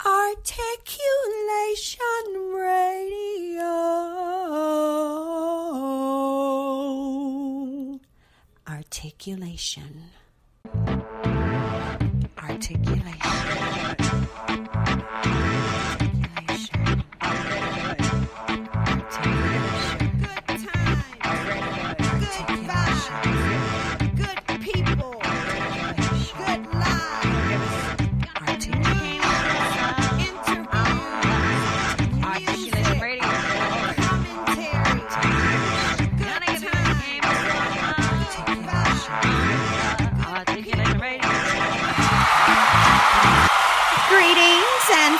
Articulation Radio. Articulation.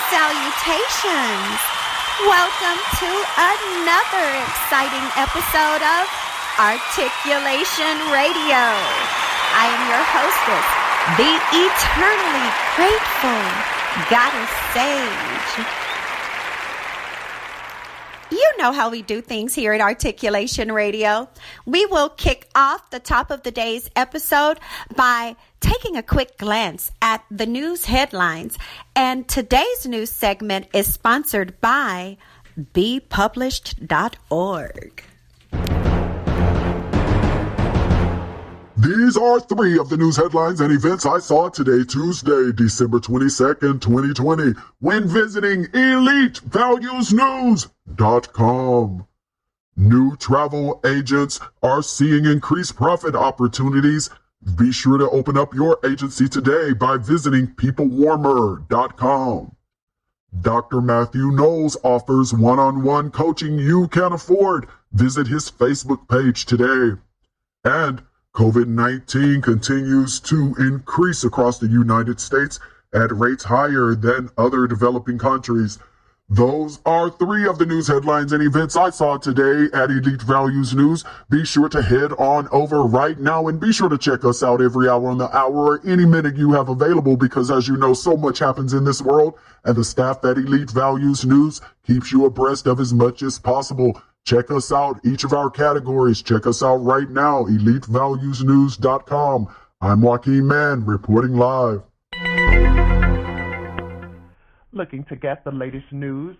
Salutations! Welcome to another exciting episode of Articulation Radio. I am your hostess, the eternally grateful Goddess Sage. You know how we do things here at Articulation Radio. We will kick off the top of the day's episode by taking a quick glance at the news headlines. And today's news segment is sponsored by bepublished.org. These are three of the news headlines and events I saw today, Tuesday, December 22nd, 2020, when visiting EliteValuesNews.com. New travel agents are seeing increased profit opportunities. Be sure to open up your agency today by visiting peoplewarmer.com. Dr. Matthew Knowles offers one-on-one coaching you can afford. Visit his Facebook page today. And COVID-19 continues to increase across the United States at rates higher than other developing countries. Those are three of the news headlines and events I saw today at Elite Values News. Be sure to head on over right now and be sure to check us out every hour on the hour or any minute you have available, because as you know, so much happens in this world and the staff at Elite Values News keeps you abreast of as much as possible. Check us out, each of our categories. Check us out right now, EliteValuesNews.com. I'm Iman, reporting live. Looking to get the latest news?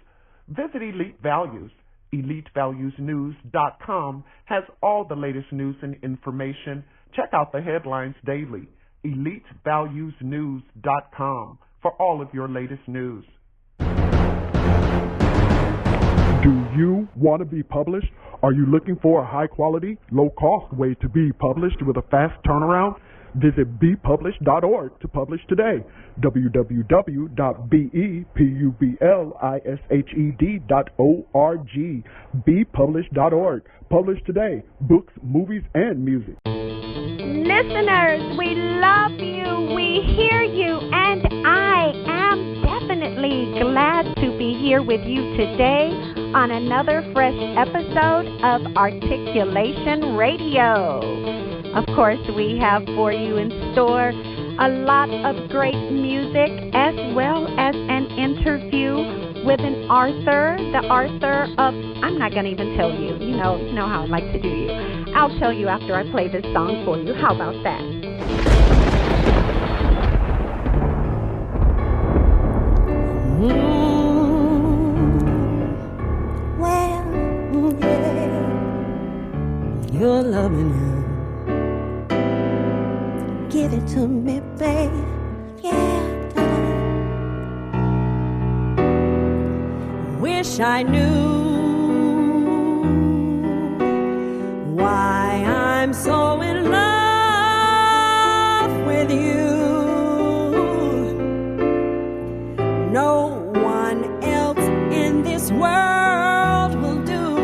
Visit Elite Values. EliteValuesNews.com has all the latest news and information. Check out the headlines daily. EliteValuesNews.com for all of your latest news. Do you want to be published? Are you looking for a high-quality, low-cost way to be published with a fast turnaround? Visit bepublished.org to publish today. www.bepublished.org. bepublished.org. Publish today. Books, movies, and music. Listeners, we love you, we hear you, and I am definitely glad to be here with you today on another fresh episode of Articulation Radio. Of course, we have for you in store a lot of great music as well as an interview with an author, the author of, I'm not going to even tell you. You know how I like to do you. I'll tell you after I play this song for you. How about that? Well, yeah, you're loving her. Give it to me, babe. Yeah. Wish I knew why I'm so in love with you. No one else in this world will do.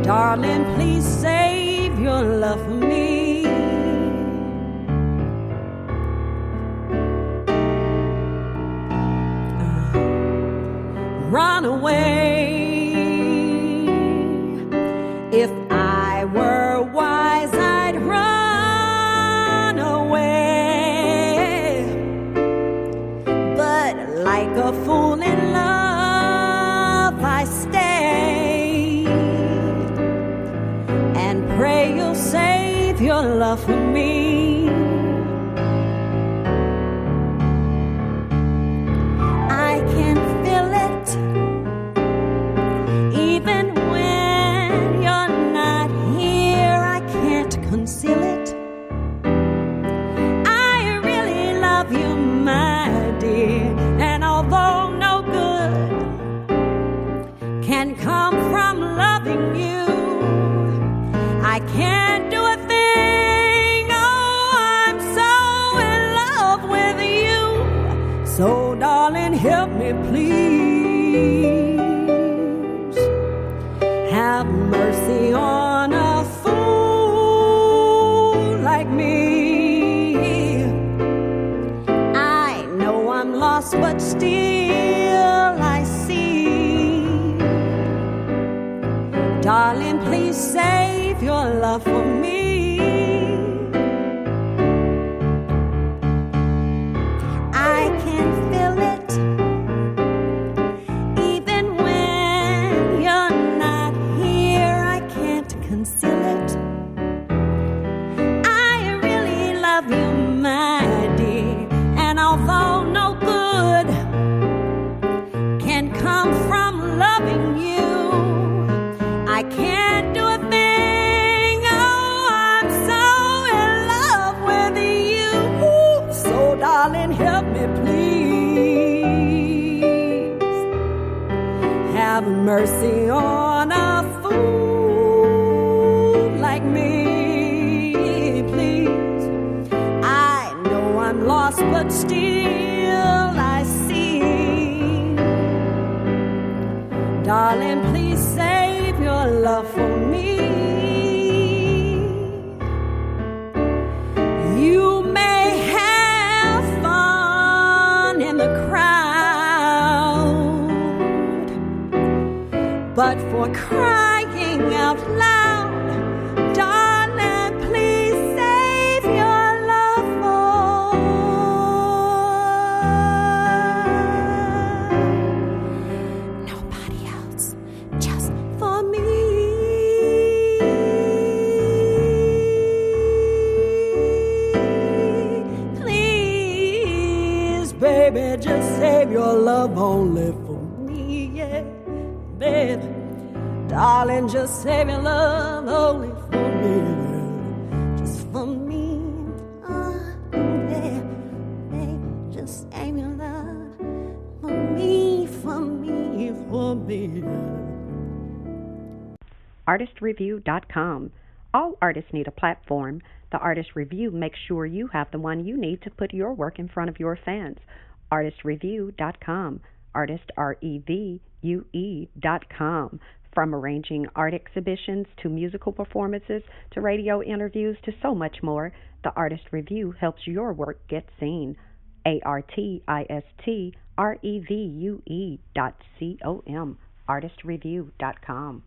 Darling, please save your love for me. Run away. If I were wise, I'd run away. But like a fool in love, I stay and pray you'll save your love for me. So, darling, help me, please. Have mercy on a fool like me. I know I'm lost, but still I see. Darling, please save your love for me. I can feel it, even when you're not here. I can't conceal it. I really love you, my dear, and although no good can come from loving you, I can't do a thing. Oh, I'm so in love with you. So, darling, help me, please. Have mercy on a fool like me, please. I know I'm lost, but still I see. Darling, please save your love for me. You may have fun in the crowd, but for crying out loud, darling, please save your love for nobody else, just for me. Please, baby, just save your love only for me, yeah, baby. Darling, just save your love only for me, just for me. Yeah, baby, just save your love for me, for me, for me. ArtistReview.com. All artists need a platform. The Artist Review makes sure you have the one you need to put your work in front of your fans. ArtistReview.com. Artist, REVUE.com. From arranging art exhibitions to musical performances to radio interviews to so much more, the Artist Review helps your work get seen. ARTISTREVUE.com. ArtistReview.com.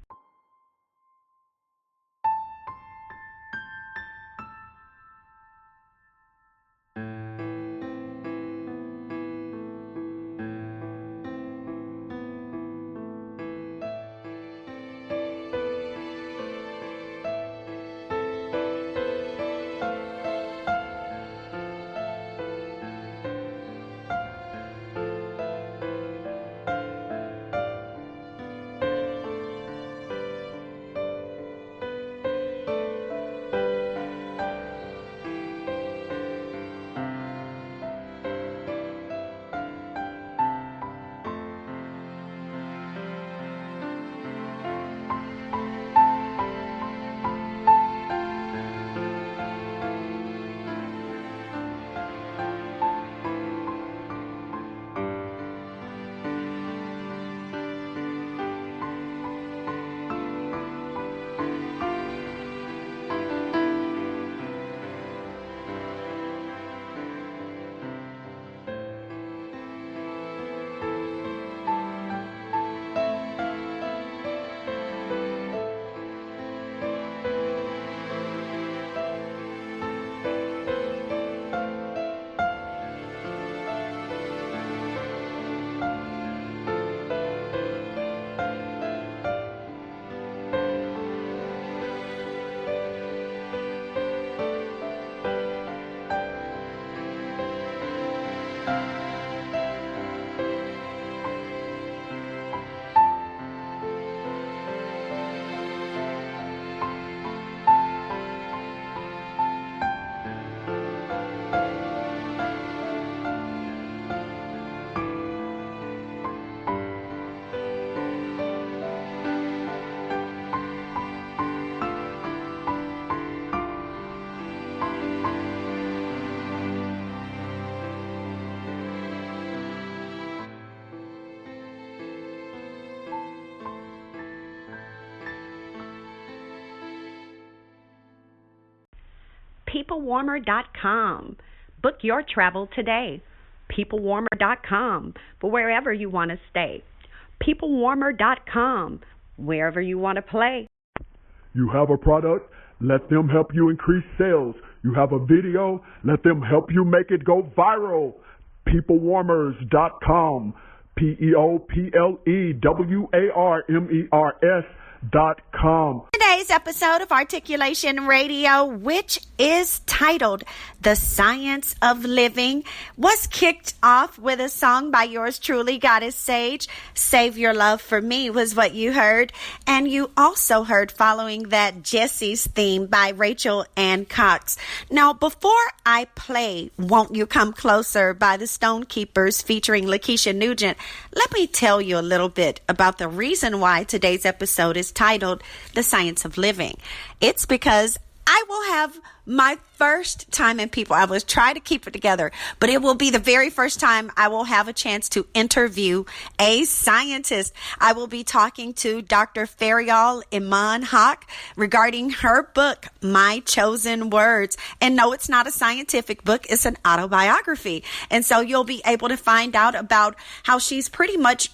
peoplewarmer.com. Book your travel today. peoplewarmer.com for wherever you want to stay. peoplewarmer.com, wherever you want to play. You have a product? Let them help you increase sales. You have a video? Let them help you make it go viral. peoplewarmers.com. peoplewarmers.com. Today's episode of Articulation Radio, which is titled The Science of Living, was kicked off with a song by yours truly, Goddess Sage. Save Your Love for Me was what you heard. And you also heard following that Jesse's Theme by Rachel Ann Cox. Now, before I play Won't You Come Closer by the Stonekeepers featuring Lakeisha Nugent, let me tell you a little bit about the reason why today's episode is titled The Science of Living. It's because I will have my first time in people. I will try to keep it together, but it will be the very first time I will have a chance to interview a scientist. I will be talking to Dr. Ferial Iman Haque regarding her book, My Chosen Words. And no, it's not a scientific book. It's an autobiography. And so you'll be able to find out about how she's pretty much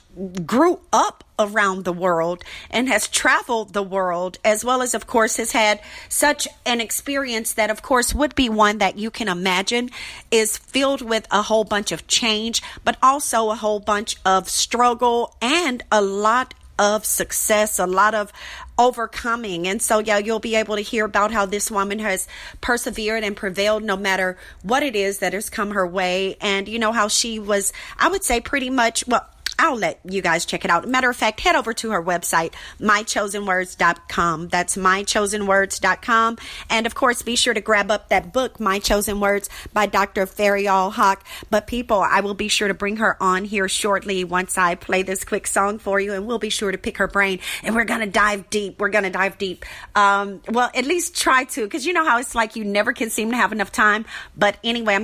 grew up around the world and has traveled the world, as well as, of course, has had such an experience that, of course, would be one that you can imagine is filled with a whole bunch of change, but also a whole bunch of struggle and a lot of success, a lot of overcoming. And so, yeah, you'll be able to hear about how this woman has persevered and prevailed no matter what it is that has come her way. And you know how she was, I would say, pretty much, well, I'll let you guys check it out. Matter of fact, head over to her website, mychosenwords.com. That's mychosenwords.com. And of course, be sure to grab up that book, My Chosen Words by Dr. Ferial Haque. But people, I will be sure to bring her on here shortly once I play this quick song for you, and we'll be sure to pick her brain. And we're going to dive deep. Well, at least try to, because you know how it's like you never can seem to have enough time. But anyway,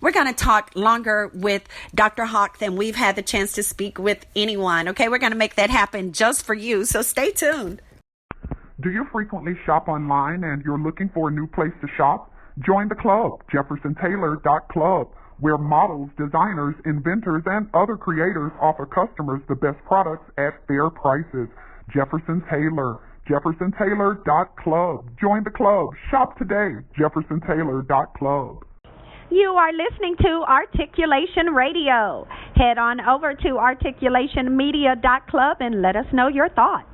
we're going to talk longer with Dr. Haque than we've had the chance to speak with anyone. Okay, we're going to make that happen just for you, so stay tuned. Do you frequently shop online and you're looking for a new place to shop? Join the club, jeffersontaylor.club, where models, designers, inventors, and other creators offer customers the best products at fair prices. Jefferson Taylor, jeffersontaylor.club. Join the club. Shop today, jeffersontaylor.club. You are listening to Articulation Radio. Head on over to articulationmedia.club and let us know your thoughts.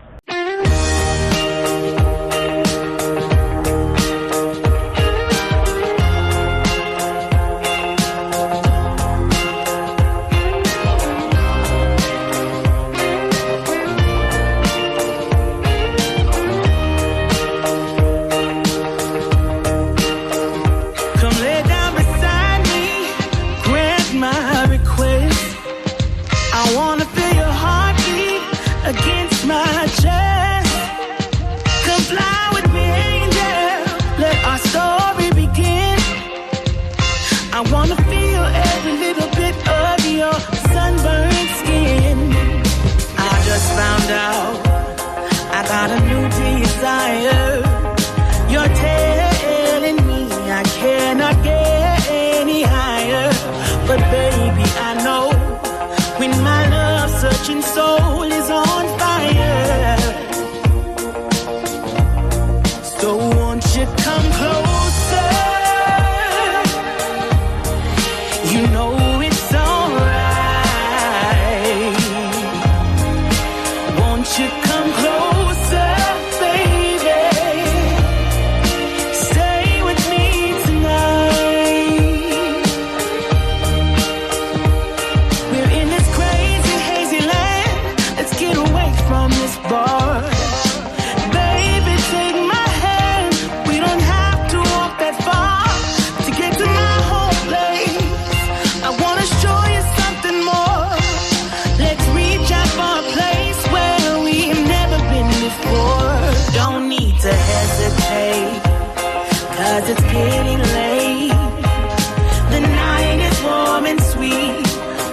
Got a new desire. You're telling me I cannot get any higher. But baby, I know when my love-searching soul is on fire. So won't you come closer? You know it's alright. Won't you come closer? It's getting late. The night is warm and sweet.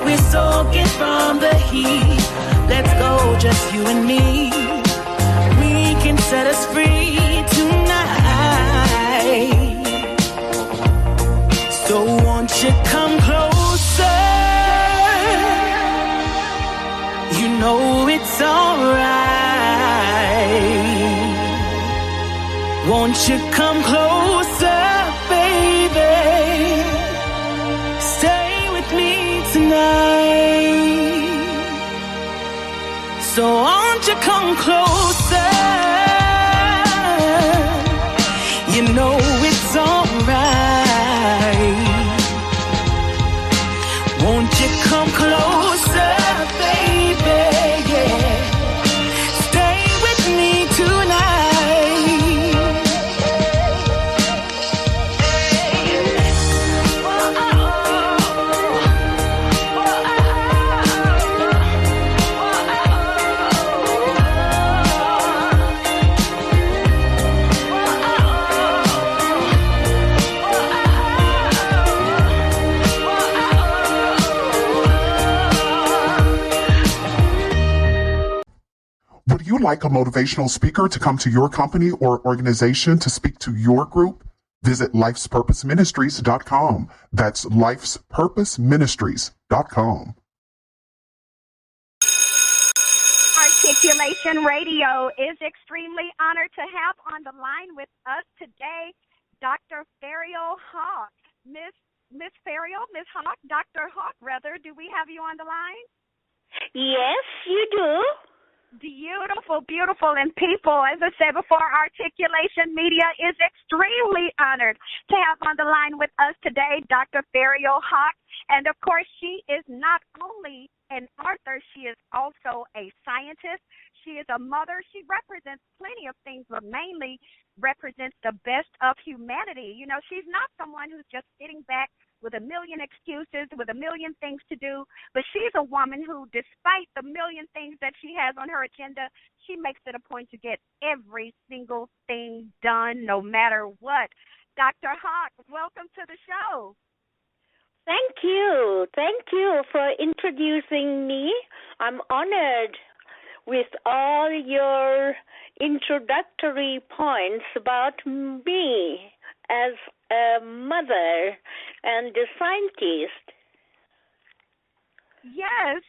We're soaking from the heat. Let's go, just you and me. We can set us free tonight. Won't you come closer, baby? Stay with me tonight. So won't you come closer? You know it's alright. Won't you come closer, baby? Yeah. Stay with me tonight. Would you like a motivational speaker to come to your company or organization to speak to your group? Visit lifespurposeministries.com. That's lifespurposeministries.com. Articulation Radio is extremely honored to have on the line with us today Dr. Ferial Haque. Miss Ferial, Miss Haque, Dr. Haque, rather, do we have you on the line? Yes, you do. Beautiful, beautiful. And people, as I said before, Articulation Media is extremely honored to have on the line with us today Dr. Ferial Haque. And, of course, she is not only an author, she is also a scientist. She is a mother. She represents plenty of things, but mainly represents the best of humanity. You know, she's not someone who's just sitting back with a million excuses, with a million things to do, but she's a woman who, despite the million things that she has on her agenda, she makes it a point to get every single thing done, no matter what. Dr. Haque, welcome to the show. Thank you. Thank you for introducing me. I'm honored with all your introductory points about me as a mother and a scientist. Yes,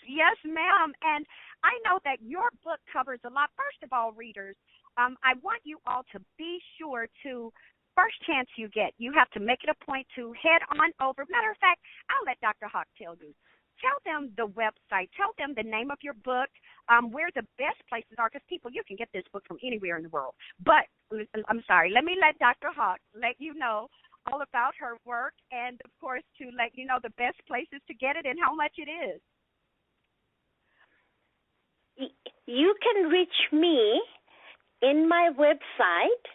ma'am. And I know that your book covers a lot. First of all, readers, I want you all to be sure to, first chance you get, you have to make it a point to head on over. Matter of fact, I'll let Dr. Haque tell you. Tell them the website. Tell them the name of your book, where the best places are, because people, you can get this book from anywhere in the world. But, I'm sorry, let me let Dr. Haque let you know all about her work and, of course, to let you know the best places to get it and how much it is. You can reach me in my website,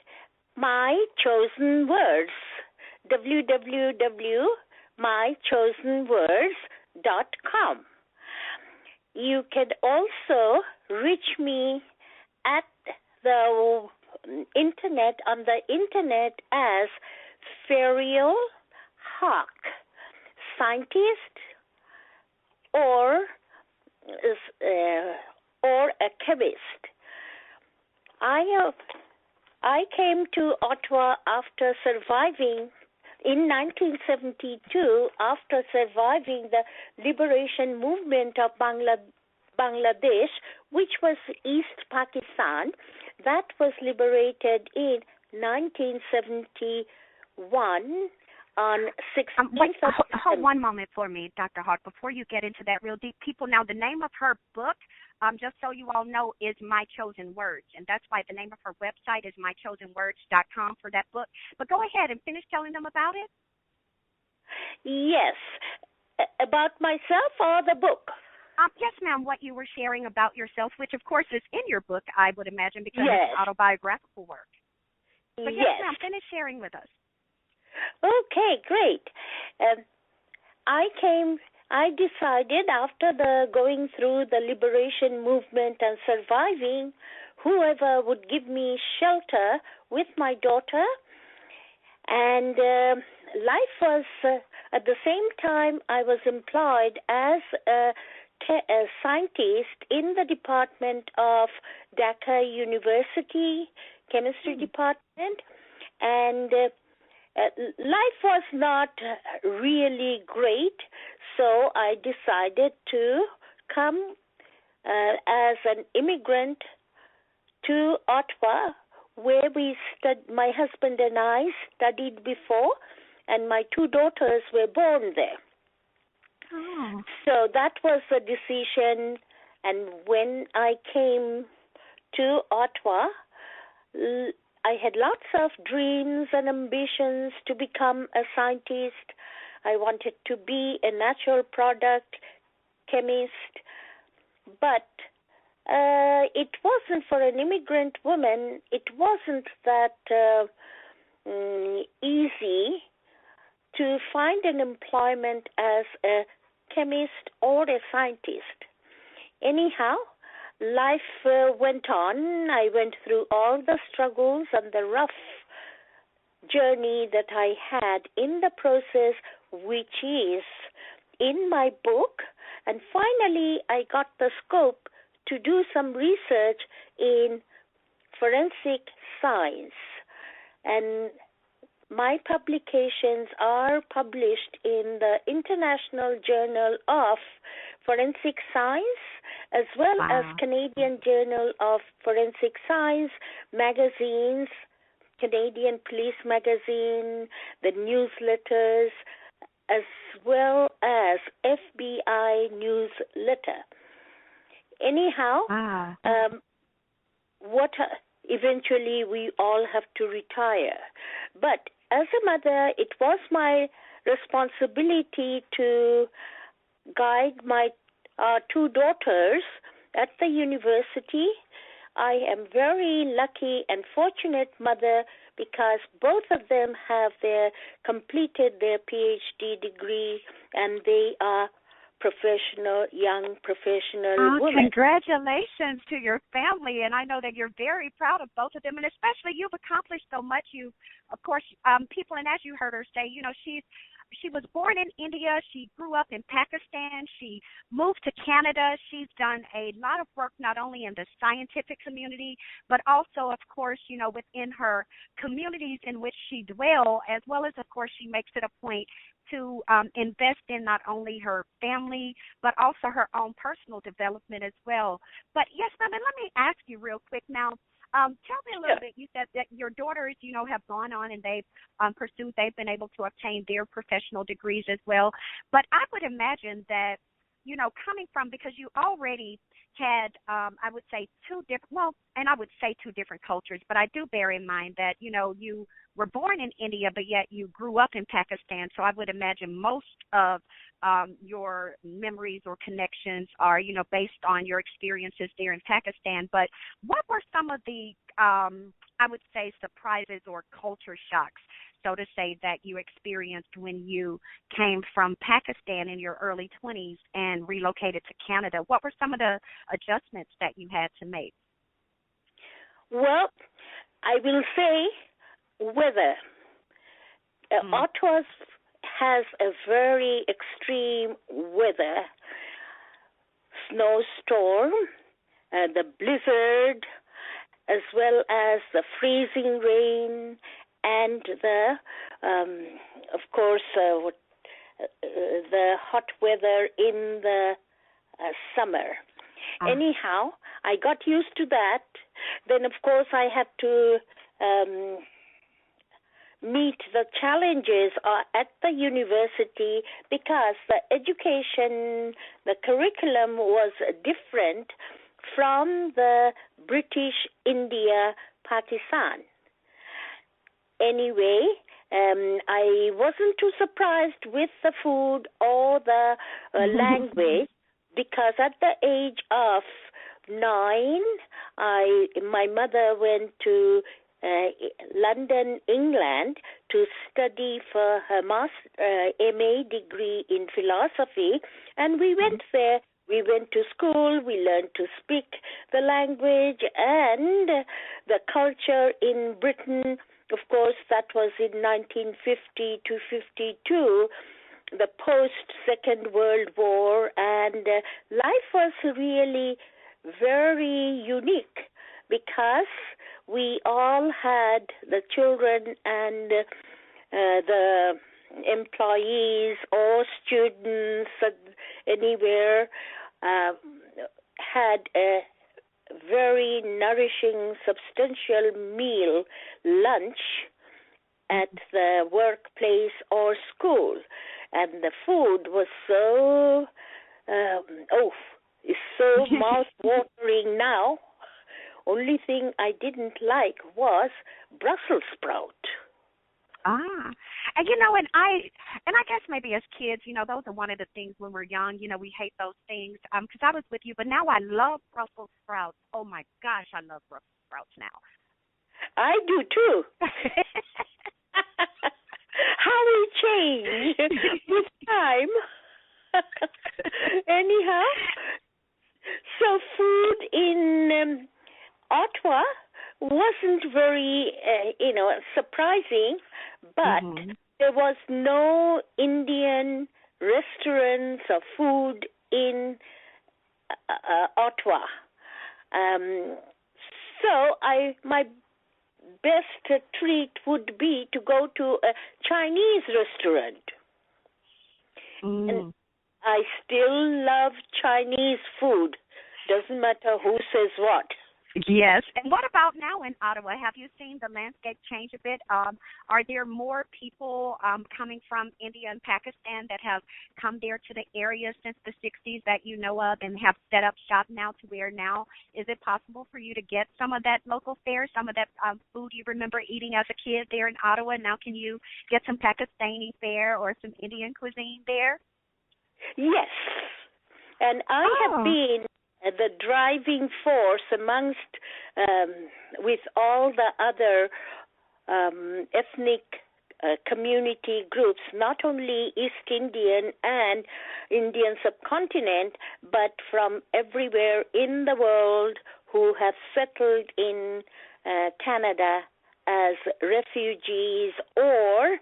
My Chosen Words, www.mychosenwords.com. You can also reach me at the internet, on the internet as Ferial Haque, scientist or a chemist. I came to Ottawa after surviving in 1972, after surviving the liberation movement of Bangladesh, which was East Pakistan, that was liberated in 1971 on 16th of Hold one moment for me, Dr. Haque, before you get into that real deep. People, now the name of her book, just so you all know, is My Chosen Words, and that's why the name of her website is mychosenwords.com for that book. But go ahead and finish telling them about it. Yes. About myself or the book? Yes, ma'am, what you were sharing about yourself, which, of course, is in your book, I would imagine, because yes. It's autobiographical work. But yes, ma'am, finish sharing with us. Okay, great. I decided after going through the liberation movement and surviving, whoever would give me shelter with my daughter, and life was, at the same time, I was employed as a scientist in the department of Dhaka University, chemistry department, and life was not really great, so I decided to come as an immigrant to Ottawa where my husband and I studied before, and my 2 daughters were born there. Oh. So that was the decision. And when I came to Ottawa, I had lots of dreams and ambitions to become a scientist. I wanted to be a natural product chemist, but it wasn't for an immigrant woman. It wasn't that easy to find an employment as a chemist or a scientist. Anyhow, life went on. I went through all the struggles and the rough journey that I had in the process, which is in my book. And finally, I got the scope to do some research in forensic science. And my publications are published in the International Journal of Forensic Science, as well as Canadian Journal of Forensic Science magazines, Canadian Police Magazine, the newsletters, as well as FBI newsletter. Anyhow, eventually we all have to retire. But as a mother, it was my responsibility to guide my 2 daughters at the university. I am very lucky and fortunate mother because both of them have completed their PhD degree, and they are young professional women. Congratulations to your family, and I know that you're very proud of both of them, and especially you've accomplished so much. You, of course, people, and as you heard her say, she was born in India. She grew up in Pakistan. She moved to Canada. She's done a lot of work not only in the scientific community, but also, of course, within her communities in which she dwells, as well as, of course, she makes it a point to invest in not only her family, but also her own personal development as well. But yes, ma'am, and let me ask you real quick now, tell me a little bit. You said that your daughters, have gone on and they've they've been able to obtain their professional degrees as well. But I would imagine that, coming from, because you already had, I would say two different cultures, but I do bear in mind that, you were born in India, but yet you grew up in Pakistan. So I would imagine most of your memories or connections are, based on your experiences there in Pakistan. But what were some of the, I would say, surprises or culture shocks, so to say, that you experienced when you came from Pakistan in your early 20s and relocated to Canada? What were some of the adjustments that you had to make? Well, I will say weather. Ottawa has a very extreme weather. Snowstorm, the blizzard, as well as the freezing rain, and the, of course, the hot weather in the summer. Anyhow, I got used to that. Then, of course, I had to meet the challenges at the university because the education, the curriculum was different from the British India, Pakistan. Anyway, I wasn't too surprised with the food or the language because at the age of 9, my mother went to London, England, to study for her MA degree in philosophy, and we went there. We went to school, we learned to speak the language and the culture in Britain. Of course, that was in 1950 to 52, the post-Second World War, and life was really very unique because we all had, the children and the employees or students anywhere, had a very nourishing, substantial meal, lunch, at the workplace or school. And the food was so, it's so mouth-watering now. Only thing I didn't like was Brussels sprout. And and I guess maybe as kids, those are one of the things when we're young, we hate those things. Because I was with you, but now I love Brussels sprouts. Oh my gosh, I love Brussels sprouts now. I do too. How we change with time. Anyhow, so food in Ottawa wasn't very, surprising, but there was no Indian restaurants or food in Ottawa. So my best treat would be to go to a Chinese restaurant. And I still love Chinese food. Doesn't matter who says what. Yes. And what about now in Ottawa? Have you seen the landscape change a bit? Are there more people coming from India and Pakistan that have come there to the area since the 60s that you know of and have set up shop now to where now is it possible for you to get some of that local fare, some of that food you remember eating as a kid there in Ottawa? Now can you get some Pakistani fare or some Indian cuisine there? Yes. And I have been the driving force amongst, with all the other ethnic community groups, not only East Indian and Indian subcontinent, but from everywhere in the world who have settled in Canada as refugees or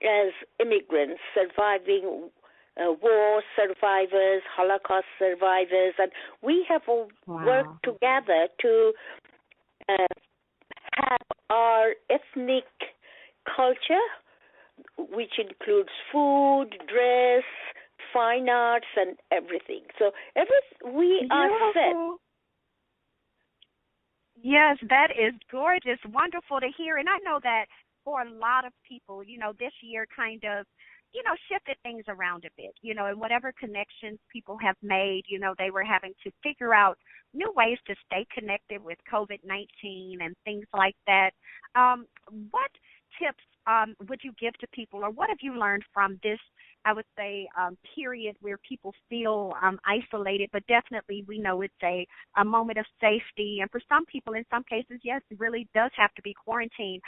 as immigrants surviving war survivors, Holocaust survivors, and we have worked together to have our ethnic culture, which includes food, dress, fine arts, and everything. So we are set. Yes, that is gorgeous, wonderful to hear. And I know that for a lot of people, this year kind of shifted things around a bit, and whatever connections people have made, they were having to figure out new ways to stay connected with COVID-19 and things like that. What tips would you give to people, or what have you learned from this, I would say, period where people feel isolated, but definitely we know it's a moment of safety. And for some people, in some cases, yes, it really does have to be quarantined.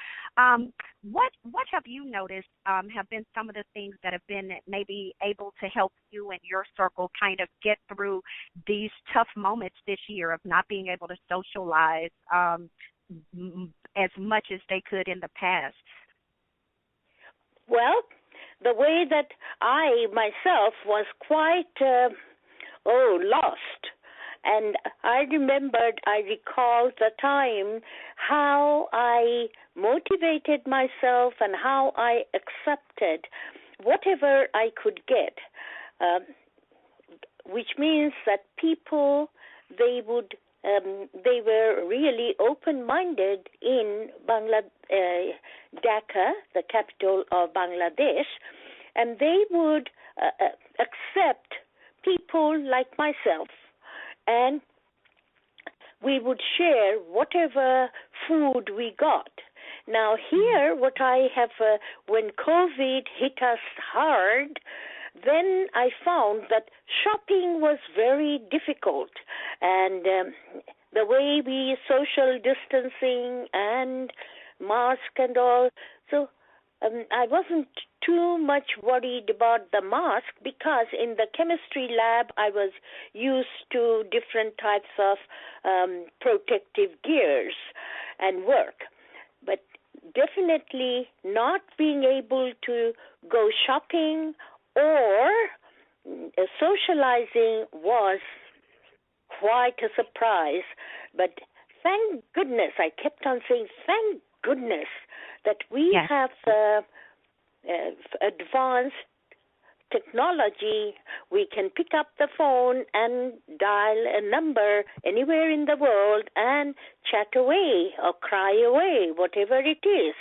What have you noticed have been some of the things that have been maybe able to help you and your circle kind of get through these tough moments this year of not being able to socialize as much as they could in the past? Well, the way that I myself was quite lost. And I recall the time how I motivated myself and how I accepted whatever I could get, which means that people, they were really open-minded in Dhaka, the capital of Bangladesh, and they would accept people like myself, and we would share whatever food we got. Now here, what I have, when COVID hit us hard, then I found that shopping was very difficult, and the way we social distancing and mask and all, so I wasn't too much worried about the mask because in the chemistry lab I was used to different types of protective gears and work. But definitely not being able to go shopping or socializing was quite a surprise. But thank goodness, I kept on saying, thank goodness that we have advanced technology, we can pick up the phone and dial a number anywhere in the world and chat away or cry away, whatever it is.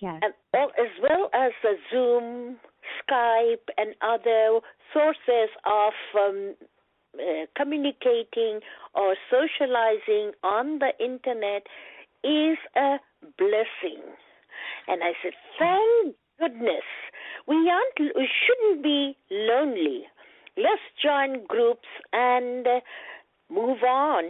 Yes. And as well as the Zoom, Skype, and other sources of communicating or socializing on the internet is a blessing. And I said, thank goodness. We shouldn't be lonely. Let's join groups and move on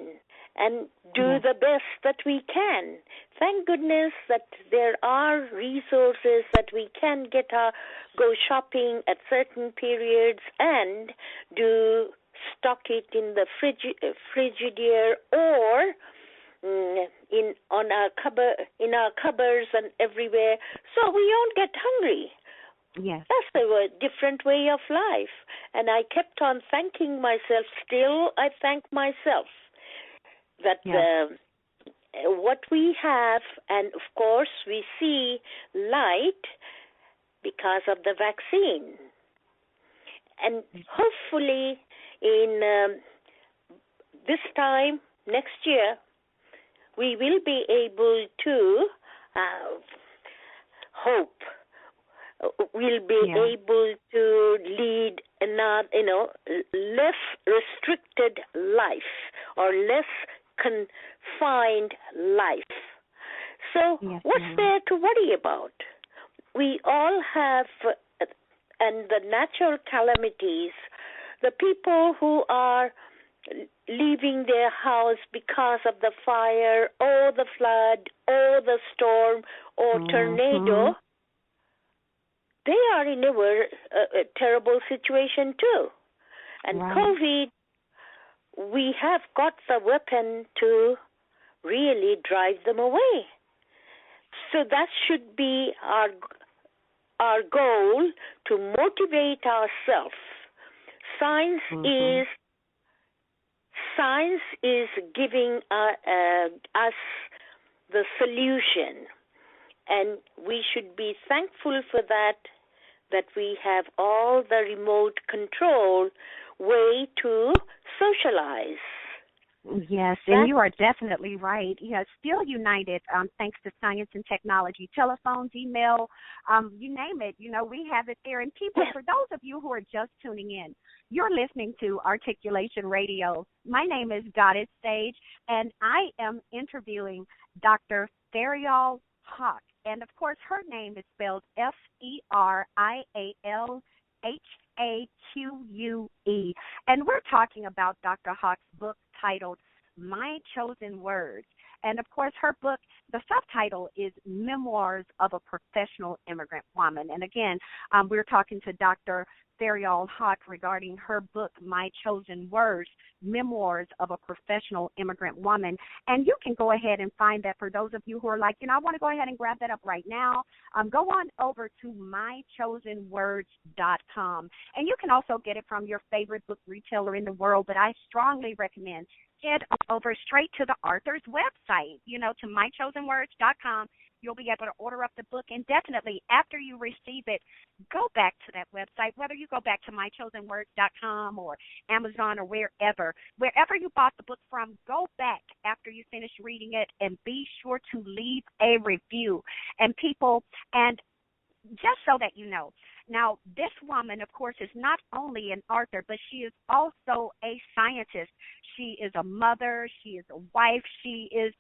and do the best that we can. Thank goodness that there are resources that we can go shopping at certain periods and stock it in the frigidaire or in our cupboards and everywhere, so we don't get hungry. Yes. That's a different way of life. And I kept on thanking myself. Still, I thank myself that what we have, and of course we see light because of the vaccine. And hopefully in this time next year, we will be able to hope. We'll be able to lead less restricted life or less confined life. So what's there to worry about? We all have, and the natural calamities, the people who are leaving their house because of the fire or the flood or the storm or tornado, they are in a terrible situation too. And COVID, we have got the weapon to really drive them away. So that should be our goal, to motivate ourselves. Science is giving us the solution, and we should be thankful for that we have all the remote control way to socialize. Yes, and you are definitely right. Yes, still united thanks to science and technology, telephones, email, you name it. We have it there. And people, for those of you who are just tuning in, you're listening to Articulation Radio. My name is Goddess Sage, and I am interviewing Dr. Ferial Haque. And, of course, her name is spelled Ferialhaque. And we're talking about Dr. Haque's book titled My Chosen Words. And, of course, her book, the subtitle is Memoirs of a Professional Immigrant Woman. And, again, we're talking to Dr. Ferial Haque regarding her book, My Chosen Words, Memoirs of a Professional Immigrant Woman. And you can go ahead and find that for those of you who are like, I want to go ahead and grab that up right now. Go on over to mychosenwords.com. And you can also get it from your favorite book retailer in the world, but I strongly recommend head over straight to the author's website, to mychosenwords.com. You'll be able to order up the book, and definitely after you receive it, go back to that website, whether you go back to mychosenwords.com or Amazon or wherever you bought the book from, go back after you finish reading it and be sure to leave a review. And people, and just so that you know, now this woman, of course, is not only an author, but she is also a scientist. She is a mother. She is a wife. She is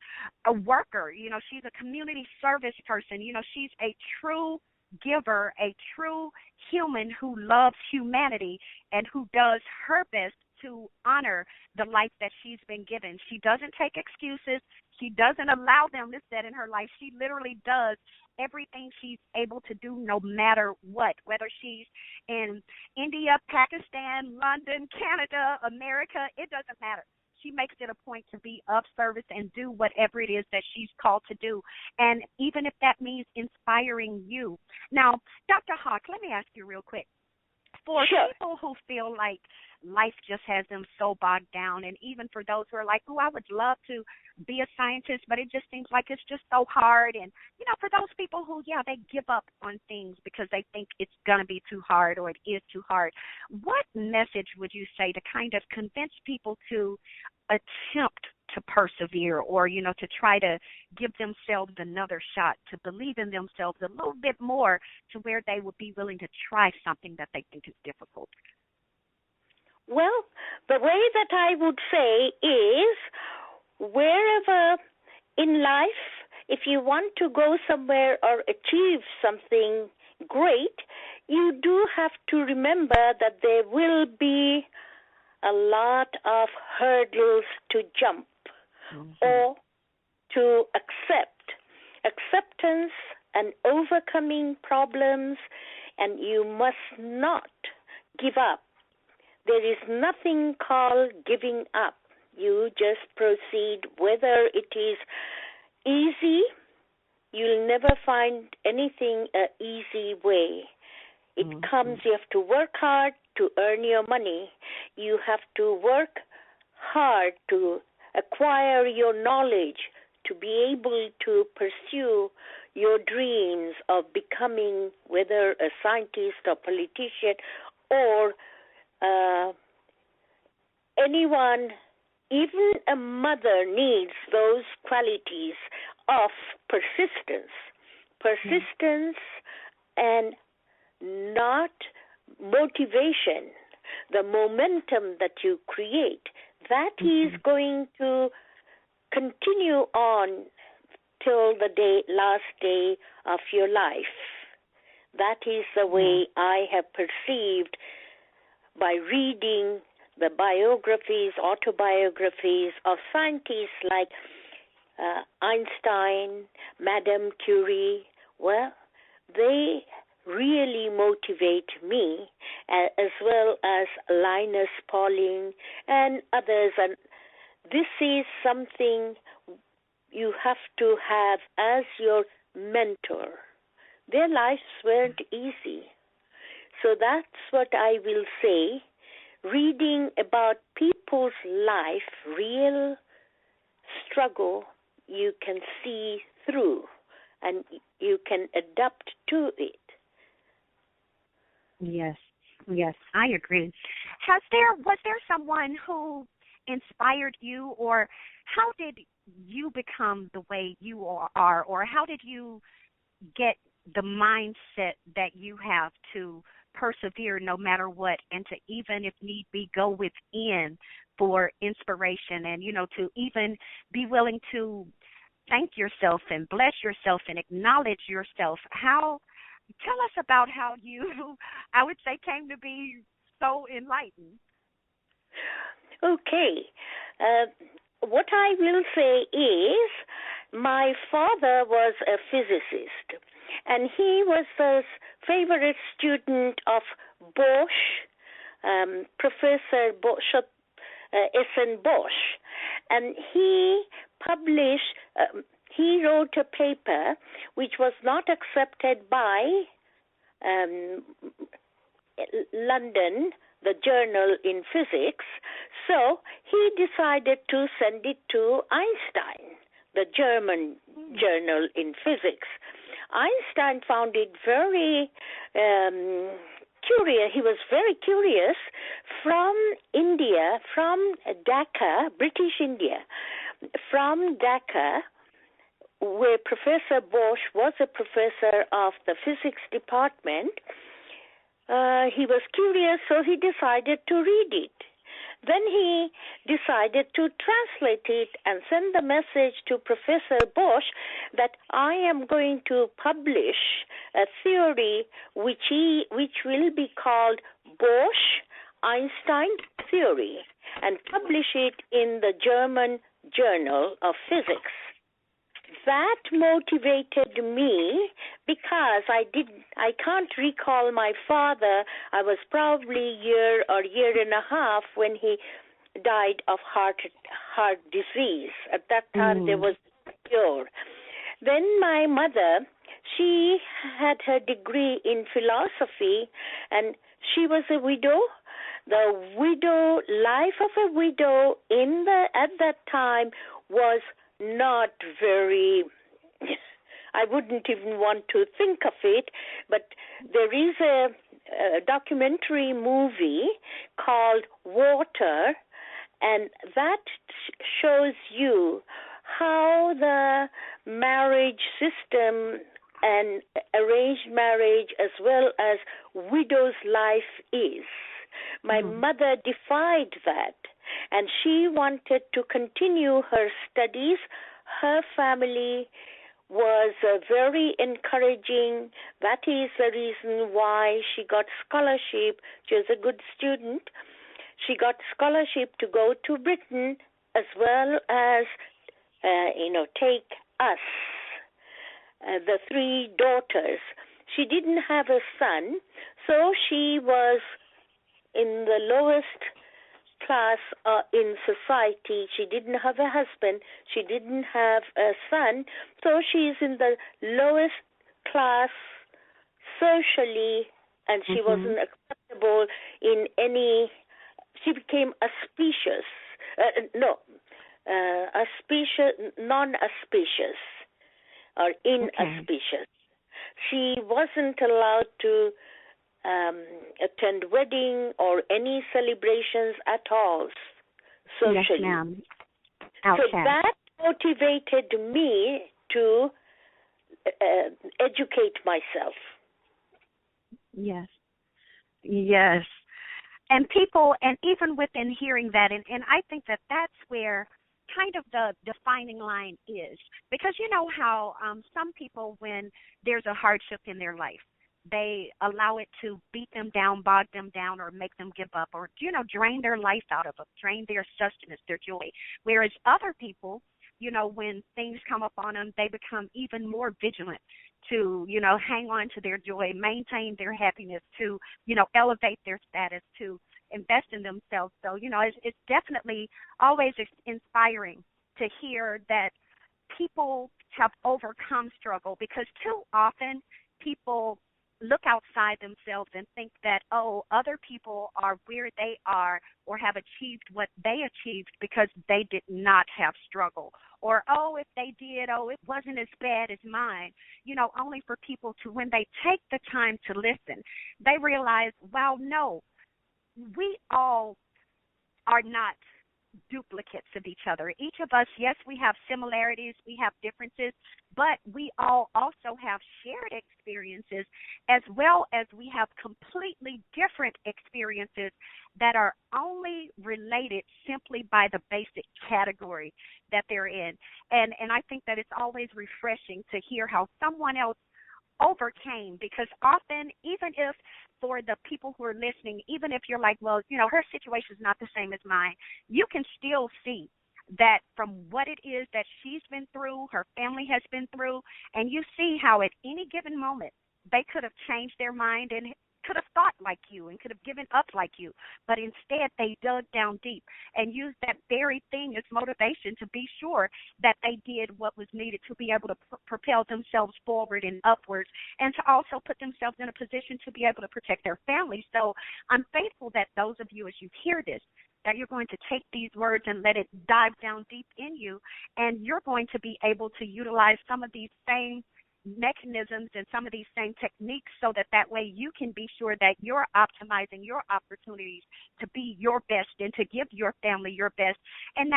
a worker. She's a community service person. She's a true giver, a true human who loves humanity and who does her best to honor the life that she's been given. She doesn't take excuses. She doesn't allow them to set in her life. She literally does everything she's able to do no matter what, whether she's in India, Pakistan, London, Canada, America, it doesn't matter. She makes it a point to be of service and do whatever it is that she's called to do, and even if that means inspiring you. Now, Dr. Haque, let me ask you real quick. for Sure. people who feel like life just has them so bogged down, and even for those who are like, oh, I would love to be a scientist, but it just seems like it's just so hard. And, for those people who, they give up on things because they think it's going to be too hard or it is too hard, what message would you say to kind of convince people to attempt to persevere or, to try to give themselves another shot, to believe in themselves a little bit more to where they would be willing to try something that they think is difficult? Well, the way that I would say is wherever in life, if you want to go somewhere or achieve something great, you do have to remember that there will be a lot of hurdles to jump or to accept. Acceptance and overcoming problems, and you must not give up. There is nothing called giving up. You just proceed. Whether it is easy, you'll never find anything an easy way. It comes, you have to work hard to earn your money. You have to work hard to acquire your knowledge, to be able to pursue your dreams of becoming whether a scientist or politician or anyone, even a mother needs those qualities of persistence and not motivation, the momentum that you create, that is going to continue on till the last day of your life. That is the way I have perceived by reading the biographies, autobiographies of scientists like Einstein, Madame Curie. Well, they really motivate me, as well as Linus Pauling and others. And this is something you have to have as your mentor. Their lives weren't easy. So that's what I will say. Reading about people's life, real struggle, you can see through and you can adapt to it. Yes, I agree. Was there someone who inspired you, or how did you become the way you are, or how did you get the mindset that you have to persevere no matter what, and to even, if need be, go within for inspiration, and to even be willing to thank yourself and bless yourself and acknowledge yourself? Tell us about how you, I would say, came to be so enlightened. Okay. What I will say is my father was a physicist, and he was the favorite student of Bosch, Professor Bosch, S.N. Bosch, and he published, he wrote a paper which was not accepted by London, the journal in physics, so he decided to send it to Einstein, the German journal in physics. Einstein found it very curious. He was very curious from India, from Dhaka, British India, from Dhaka, where Professor Bosch was a professor of the physics department. He was curious, so he decided to read it. Then he decided to translate it and send the message to Professor Bosch that I am going to publish a theory which will be called Bosch-Einstein theory, and publish it in the German Journal of Physics. That motivated me because I can't recall my father. I was probably year and a half when he died of heart disease. At that time there was no cure. Then my mother, She had her degree in philosophy, and she was a widow. The life of a widow at that time was not very, I wouldn't even want to think of it, but there is a documentary movie called Water, and that shows you how the marriage system and arranged marriage as well as widow's life is. My mother defied that, and she wanted to continue her studies. Her family was very encouraging. That is the reason why she got scholarship. She was a good student. She got scholarship to go to Britain as well as, take us, the three daughters. She didn't have a son, so she was in the lowest class in society. She didn't have a husband. She didn't have a son, so she's in the lowest class socially, and she wasn't acceptable in any. She became auspicious. Non-auspicious or inauspicious. She wasn't allowed to attend wedding or any celebrations at all socially. Yes, ma'am. So that motivated me to educate myself. Yes. Yes. And people, and even within hearing that, and I think that that's where kind of the defining line is. Because you know how some people, when there's a hardship in their life, they allow it to beat them down, bog them down, or make them give up, or, drain their life out of them, drain their sustenance, their joy. Whereas other people, when things come upon them, they become even more vigilant to, hang on to their joy, maintain their happiness, to, elevate their status, to invest in themselves. So, it's definitely always inspiring to hear that people have overcome struggle, because too often people look outside themselves and think that, other people are where they are or have achieved what they achieved because they did not have struggle. Or, if they did, it wasn't as bad as mine. Only for people to, when they take the time to listen, they realize, well, no, we all are not duplicates of each other. Each of us, yes, we have similarities, we have differences, but we all also have shared experiences, as well as we have completely different experiences that are only related simply by the basic category that they're in. And I think that it's always refreshing to hear how someone else overcame, because often, even if for the people who are listening, even if you're like, well, her situation is not the same as mine, you can still see that from what it is that she's been through, her family has been through, and you see how at any given moment they could have changed their mind and could have thought like you and could have given up like you, but instead they dug down deep and used that very thing as motivation to be sure that they did what was needed to be able to propel themselves forward and upwards, and to also put themselves in a position to be able to protect their families. So I'm thankful that those of you, as you hear this, that you're going to take these words and let it dive down deep in you, and you're going to be able to utilize some of these same mechanisms and some of these same techniques, so that way you can be sure that you're optimizing your opportunities to be your best and to give your family your best. And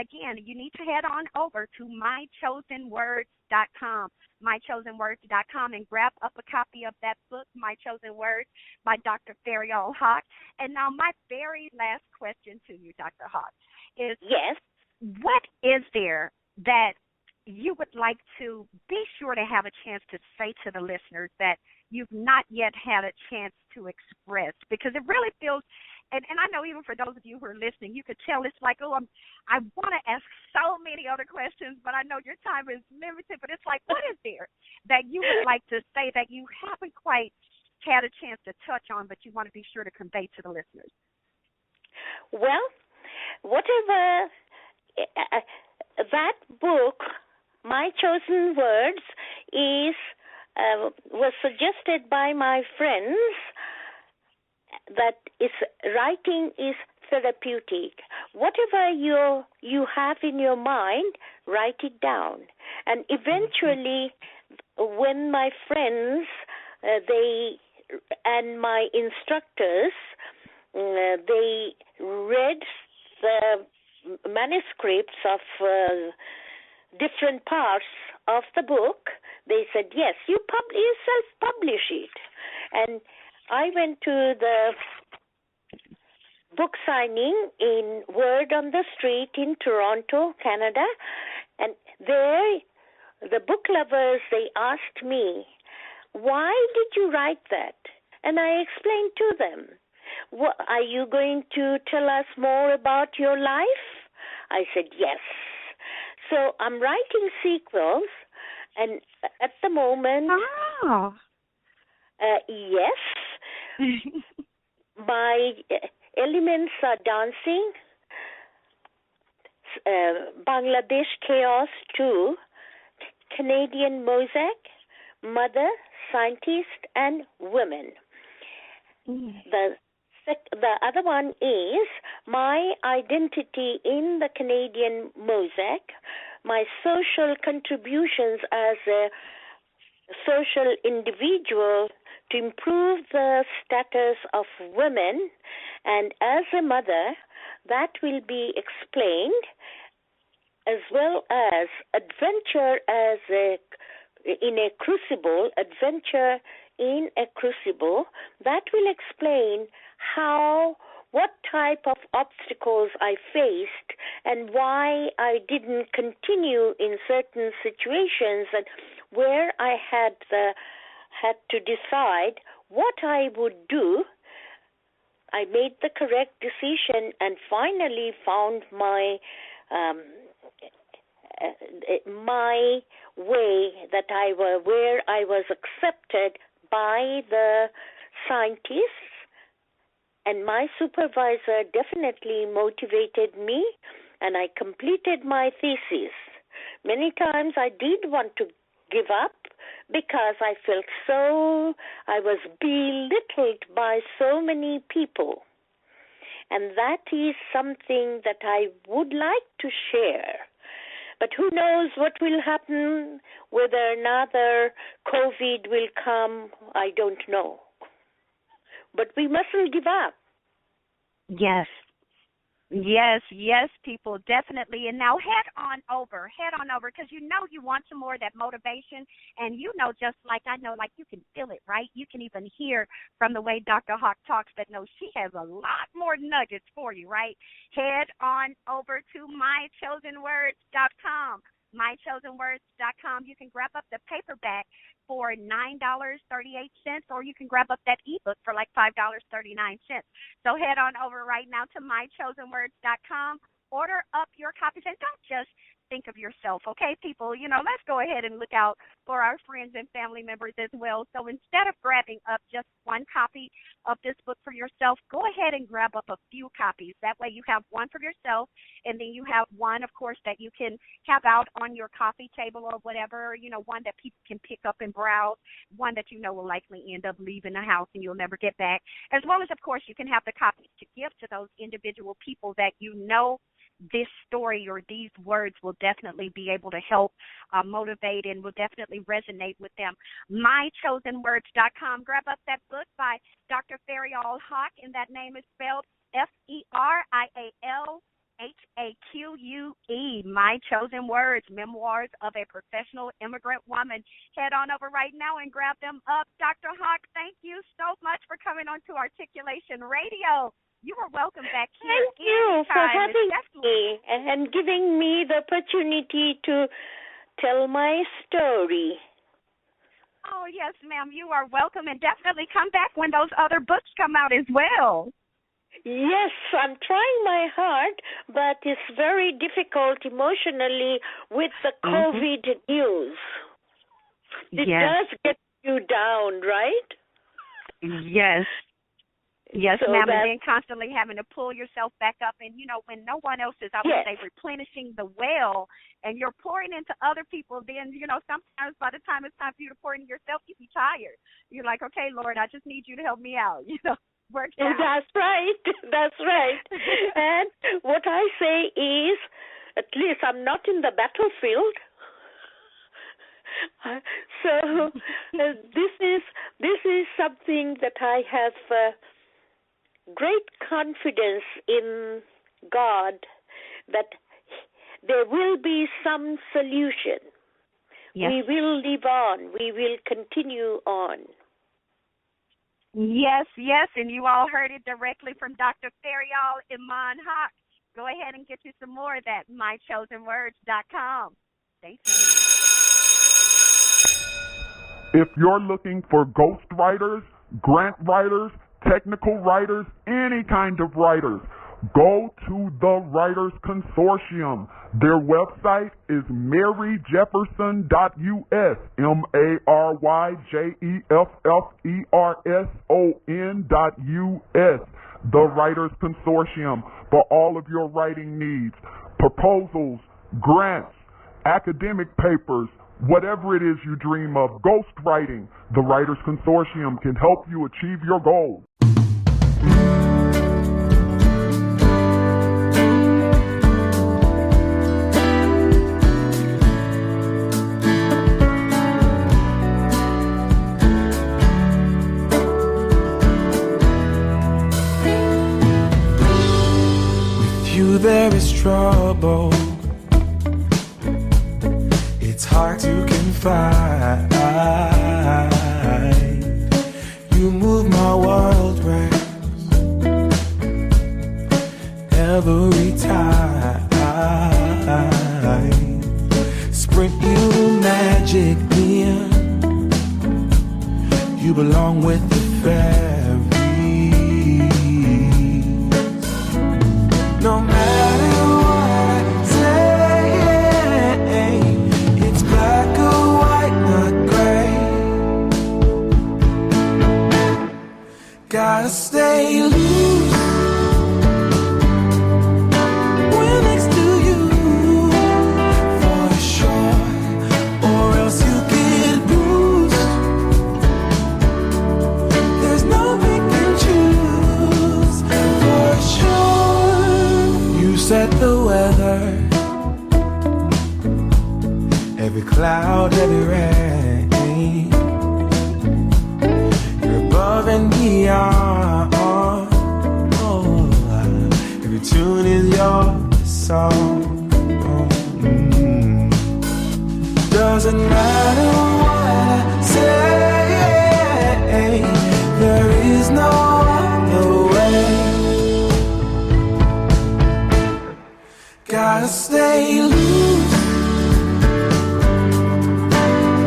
again, you need to head on over to mychosenwords.com, mychosenwords.com, and grab up a copy of that book, My Chosen Words, by Dr. Ferial Haque. And now my very last question to you, Dr. Haque, is, yes, what is there that you would like to be sure to have a chance to say to the listeners that you've not yet had a chance to express? Because it really feels, and I know even for those of you who are listening, you could tell it's like, I want to ask so many other questions, but I know your time is limited. But it's like, what is there that you would like to say that you haven't quite had a chance to touch on, but you want to be sure to convey to the listeners? Well, whatever that book, My Chosen Words, is was suggested by my friends that writing is therapeutic. Whatever you have in your mind, write it down. And eventually, when my friends, and my instructors, they read the manuscripts of different parts of the book, they said, yes, you self-publish it. And I went to the book signing in Word on the Street in Toronto, Canada, and there the book lovers, they asked me, why did you write that? And I explained to them, are you going to tell us more about your life? I said, yes. So I'm writing sequels, and at the moment, yes, my elements are dancing, Bangladesh Chaos 2, Canadian Mosaic, Mother, Scientist, and Women. The other one is my identity in the Canadian Mosaic, my social contributions as a social individual to improve the status of women, and as a mother, that will be explained, as well as adventure in a crucible, that will explain what type of obstacles I faced and why I didn't continue in certain situations, and where I had to decide what I would do. I made the correct decision and finally found my way where I was accepted by the scientists, and my supervisor definitely motivated me, and I completed my thesis. Many times I did want to give up because I felt I was belittled by so many people. And that is something that I would like to share. But who knows what will happen, whether another COVID will come, I don't know. But we mustn't give up. Yes. Yes, people, definitely. And now head on over, because you know you want some more of that motivation. And you know, just like I know, like you can feel it, right? You can even hear from the way Dr. Haque talks that no, she has a lot more nuggets for you, right? Head on over to mychosenwords.com. mychosenwords.com. You can grab up the paperback for $9.38, or you can grab up that ebook for like $5.39. So head on over right now to mychosenwords.com. Order up your copies, and don't just think of yourself, okay, people? You know, let's go ahead and look out for our friends and family members as well. So instead of grabbing up just one copy of this book for yourself, go ahead and grab up a few copies. That way you have one for yourself, and then you have one, of course, that you can have out on your coffee table or whatever, you know, one that people can pick up and browse, one that you know will likely end up leaving the house and you'll never get back, as well as, of course, you can have the copies to give to those individual people that you know this story or these words will definitely be able to help motivate and will definitely resonate with them. mychosenwords.com. Grab up that book by Dr. Ferial Haque, and that name is spelled Ferialhaque. My Chosen Words, Memoirs of a Professional Immigrant Woman. Head on over right now and grab them up. Dr. Haque, thank you so much for coming on to Articulation Radio. You are welcome back here. Thank you for having me and giving me the opportunity to tell my story. Oh, yes, ma'am. You are welcome, and definitely come back when those other books come out as well. Yes, I'm trying my hard, but it's very difficult emotionally with the COVID news. It does get you down, right? Yes. Yes, So ma'am, and then constantly having to pull yourself back up. And, when no one else is, I would say, replenishing the well, and you're pouring into other people, then, sometimes by the time it's time for you to pour into yourself, you be tired. You're like, okay, Lord, I just need you to help me out, work it out. That's right. That's right. And what I say is, at least I'm not in the battlefield. So this is something that I have great confidence in God that there will be some solution. Yes. We will live on. We will continue on. Yes, and you all heard it directly from Dr. Ferial, Iman, Haque. Go ahead and get you some more of that, mychosenwords.com. Stay tuned. If you're looking for ghostwriters, grant writers, technical writers, any kind of writers, go to the Writers Consortium. Their website is maryjefferson.us, MaryJefferson.us, the Writers Consortium, for all of your writing needs, proposals, grants, academic papers, whatever it is you dream of, ghostwriting. The Writers Consortium can help you achieve your goals. With you there is trouble. It's hard to confide. You move my world round every time. Sprint you magic in. You belong with the fairies. No matter what I say, it's black or white, not gray. Gotta stay loose when next to you, for sure, or else you get bruised. There's no pick and choose, for sure. You set the weather, every cloud, every rain. You're above and beyond. Oh, every tune is your song. Doesn't matter what I say, there is no other way. Gotta stay loose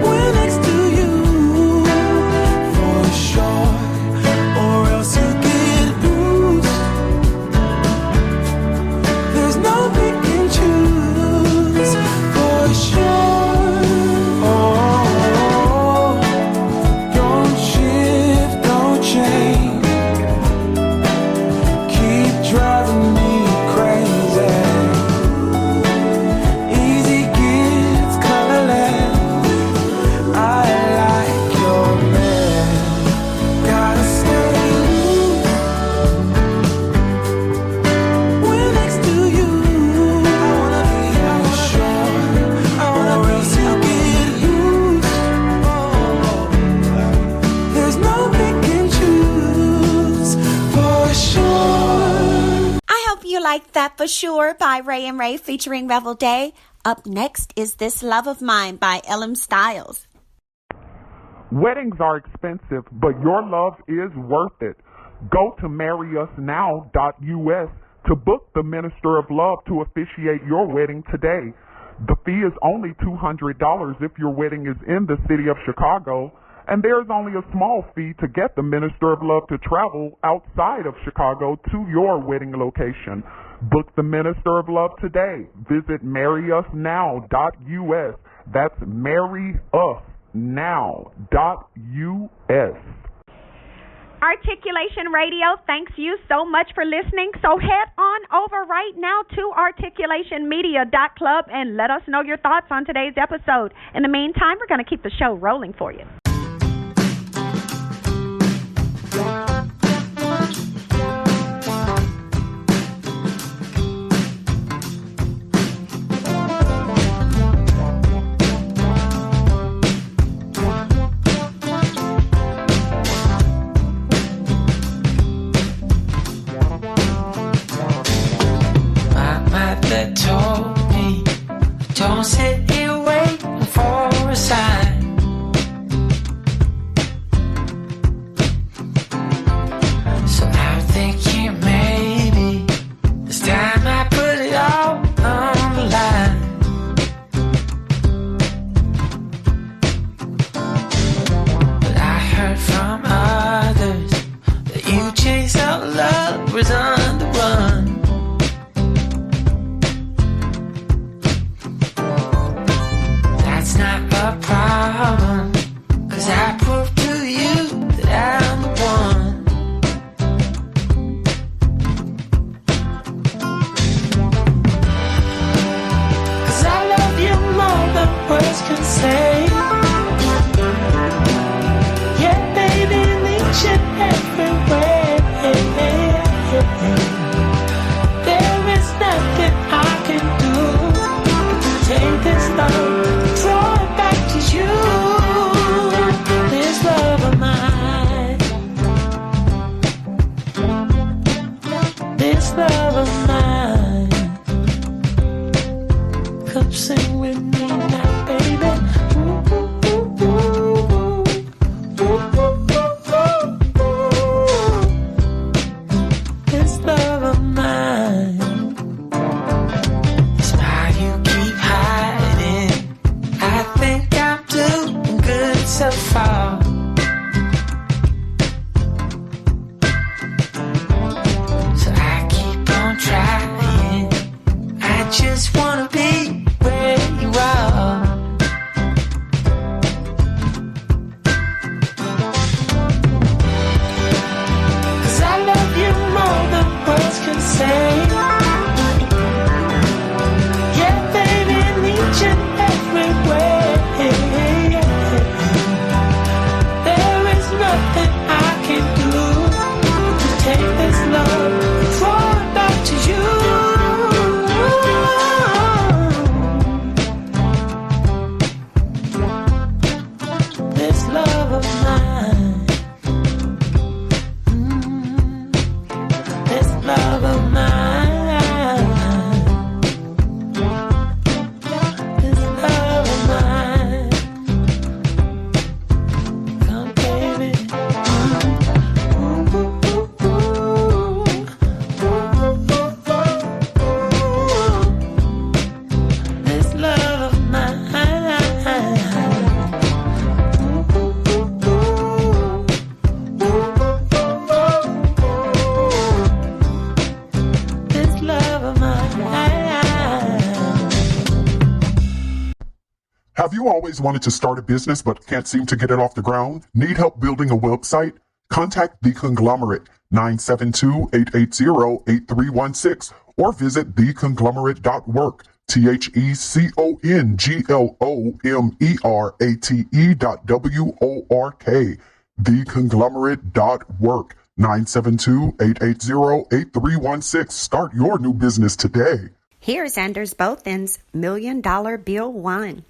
when next to you, for sure, or else you get bruised. There's no pick and choose, for sure. Oh, don't shift, don't change. Keep driving me crazy. Easy gets colorless. I like your man. Gotta stay loose when next to you. I wanna be sure, or else you get loose. There's no pick and choose, for sure. I hope you liked that For Sure by Ray and Ray featuring Revel Day. Up next is This Love of Mine by Ellen Stiles. Weddings are expensive, but your love is worth it. Go to marryusnow.us to book the Minister of Love to officiate your wedding today. The fee is only $200 if your wedding is in the city of Chicago, and there's only a small fee to get the Minister of Love to travel outside of Chicago to your wedding location. Book the Minister of Love today. Visit marryusnow.us. That's marryusnow.us. Articulation Radio thanks you so much for listening. So head on over right now to articulationmedia.club and let us know your thoughts on today's episode. In the meantime, we're going to keep the show rolling for you. That told me, don't sit here waiting for a sign. So I'm thinking maybe it's time I put it all on the line. But I heard from others that you chase out love was on the run. Not a problem, 'cause I proved to you that I'm the one. Cause I love you more than words can say. Yeah, baby, need you everywhere. There is nothing I can do to take this love. You, this love of mine, this love of mine. Come sing with me now, baby. Ooh, ooh, ooh, ooh, ooh, ooh, ooh. This love of mine. Smile you keep hiding. I think I'm doing good so far. So I keep on trying. I just wanna be where you are. Cause I love you more than words can say. Yeah, baby, I need you everywhere. There is nothing I can do to take this love and throw it back to you. This love of mine, this love of mine. Have you always wanted to start a business but can't seem to get it off the ground? Need help building a website? Contact The Conglomerate 972-880-8316 or visit theconglomerate.work. TheConglomerate.work. Theconglomerate.work 972-880-8316. Start your new business today. Here's Anders Bothen's $1 Million Bill 1.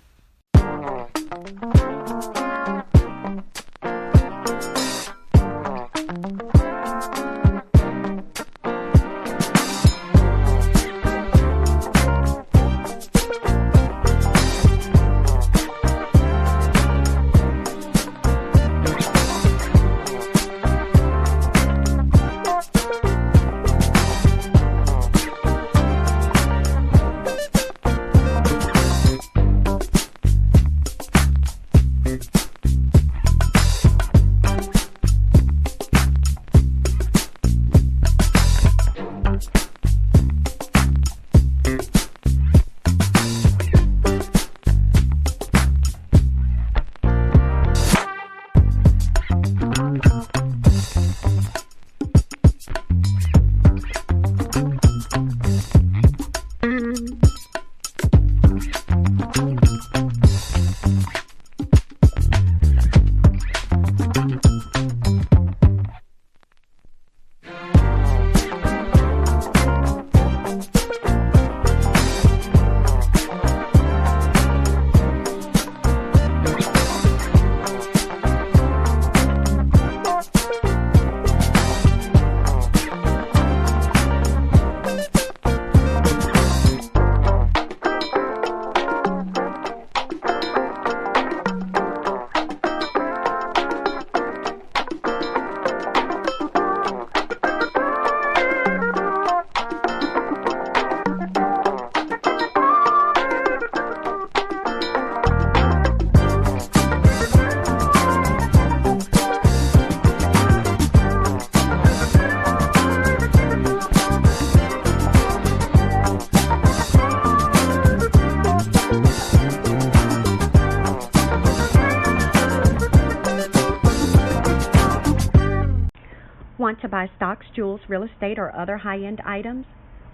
Want to buy stocks, jewels, real estate, or other high-end items?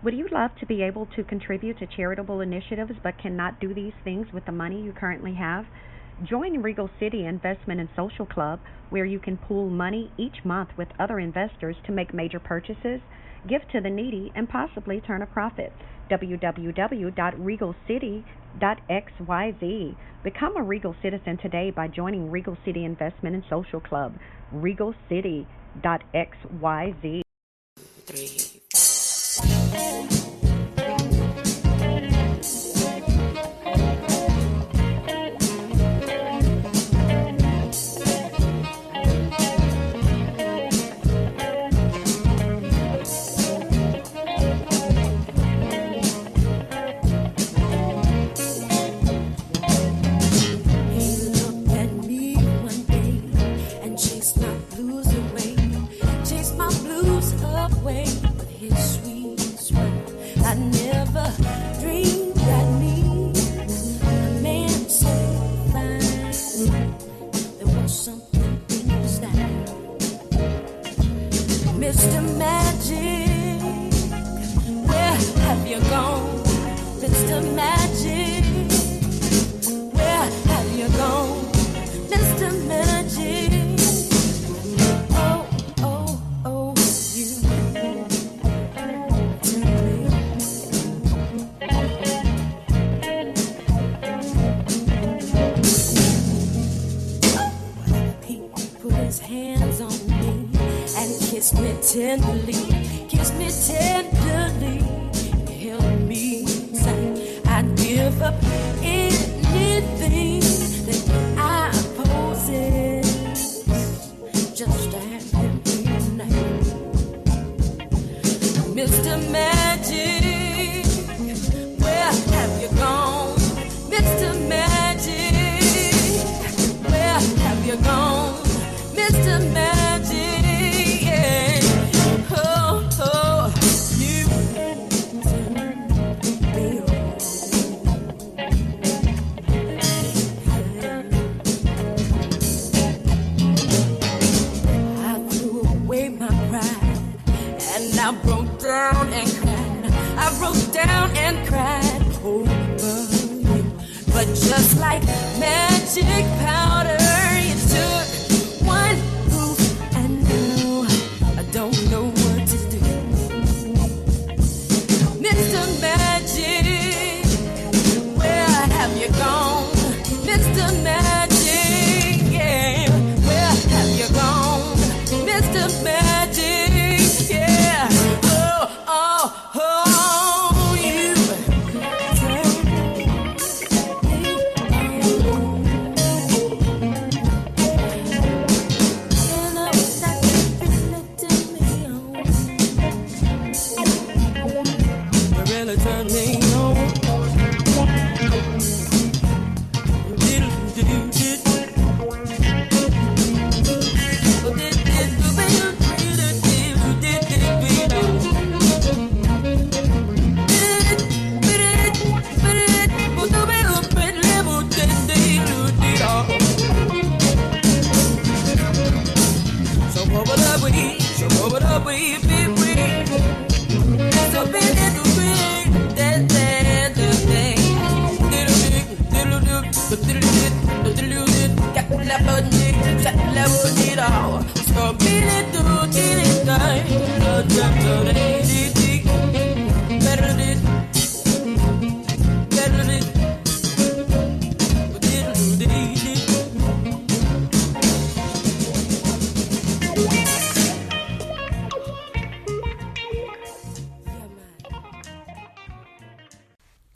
Would you love to be able to contribute to charitable initiatives but cannot do these things with the money you currently have? Join Regal City Investment and Social Club, where you can pool money each month with other investors to make major purchases, give to the needy, and possibly turn a profit. www.regalcity.xyz. Become a Regal citizen today by joining Regal City Investment and Social Club. regalcity.xyz. 3, 4. Kiss me tenderly, help me say I'd give up anything that I possess just to have him tonight. Mr. Magic, where have you gone? Mr. Magic, where have you gone? Mr. Magic. I broke down and cried. I broke down and cried over you. But just like magic powder, you took one proof, and now I don't know what to do. Mr. Magic, where have you gone? Mr. Magic, yeah, where have you gone? Mr. Magic, yeah.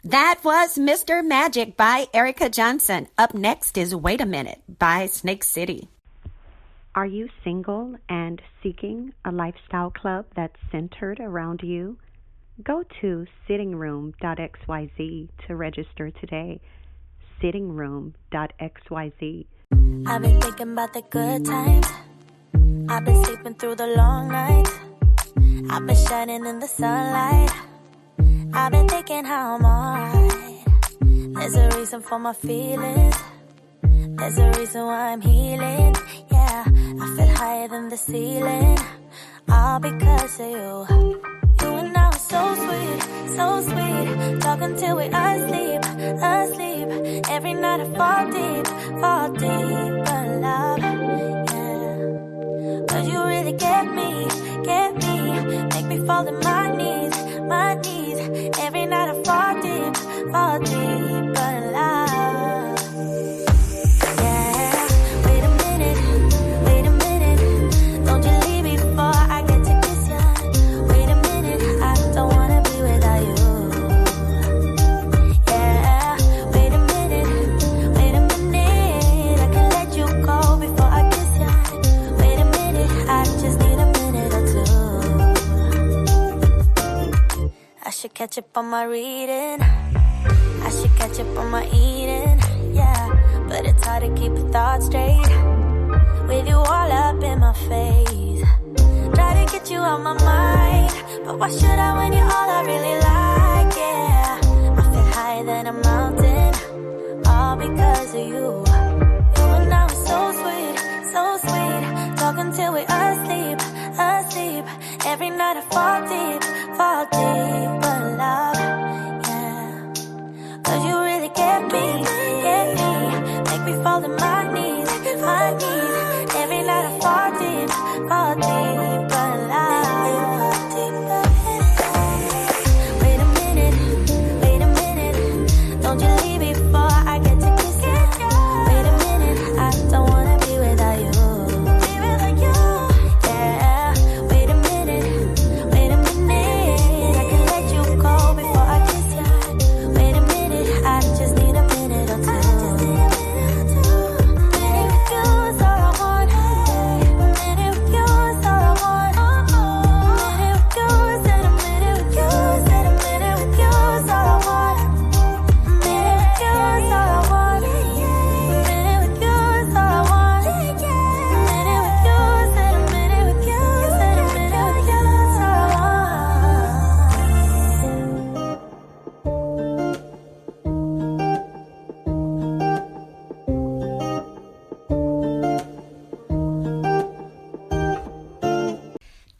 That was Mr. Magic by Erica Johnson. Up next is Wait a Minute by Snake City. Are you single and seeking a lifestyle club that's centered around you? Go to sittingroom.xyz to register today. Sittingroom.xyz. I've been thinking about the good times. I've been sleeping through the long nights. I've been shining in the sunlight. I've been thinking how I'm alright. There's a reason for my feelings. There's a reason why I'm healing. Yeah, I feel higher than the ceiling. all because of you. You and I were so sweet, talking till we asleep. Every night I fall deep, but love, yeah. 'Cause you really get me, make me fall to my knees. Every night I fall deep, but love, yeah. Wait a minute, don't you leave me before I get to kiss ya. Wait a minute, I don't wanna be without you. Yeah, wait a minute, I can let you go before I kiss ya. Wait a minute, I just need a minute or two. I should catch up on my reading, I should catch up on my eating, yeah. But it's hard to keep your thoughts straight with you all up in my face. Try to get you out my mind, but why should I when you're all I really like, yeah. I feel higher than a mountain, all because of you. You and I were so sweet, talking till we asleep. Every night I fall deep, but love, yeah. 'Cause you really get me, make me fall to my knees. Every night I fall deep, but love. Wait a minute, don't you leave me before I get to kiss you. Wait a minute, I don't wanna be without you. Yeah, wait a minute, I can let you go before I kiss you. Wait a minute, I just need a minute or two. Minute with you is all I want. Minute with you is all I want. Minute with you, said a minute with you, said a minute with you is all I want. Minute with you is all I want. Minute with you is all I want. Minute with you, said a minute with you, said a minute with you is all I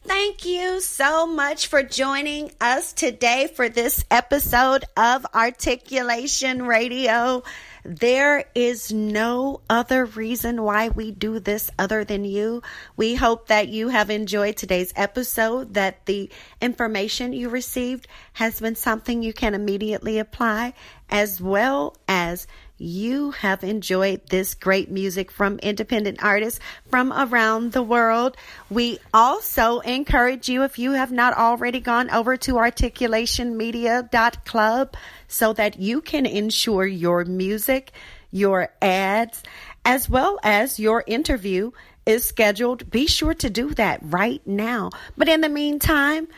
Thank you so much for joining us today for this episode of Articulation Radio. There is no other reason why we do this other than you. We hope that you have enjoyed today's episode, that the information you received has been something you can immediately apply, as well as you have enjoyed this great music from independent artists from around the world. We also encourage you, if you have not already gone over to articulationmedia.club, so that you can ensure your music, your ads, as well as your interview is scheduled. Be sure to do that right now. But in the meantime,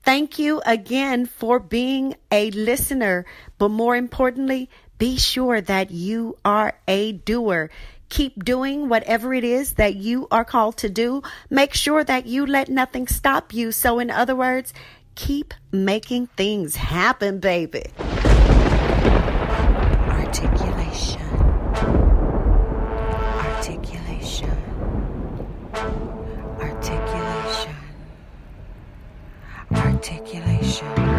thank you again for being a listener. But more importantly, be sure that you are a doer. Keep doing whatever it is that you are called to do. Make sure that you let nothing stop you. So in other words, keep making things happen, baby. Articulation. Articulation. Articulation. Articulation.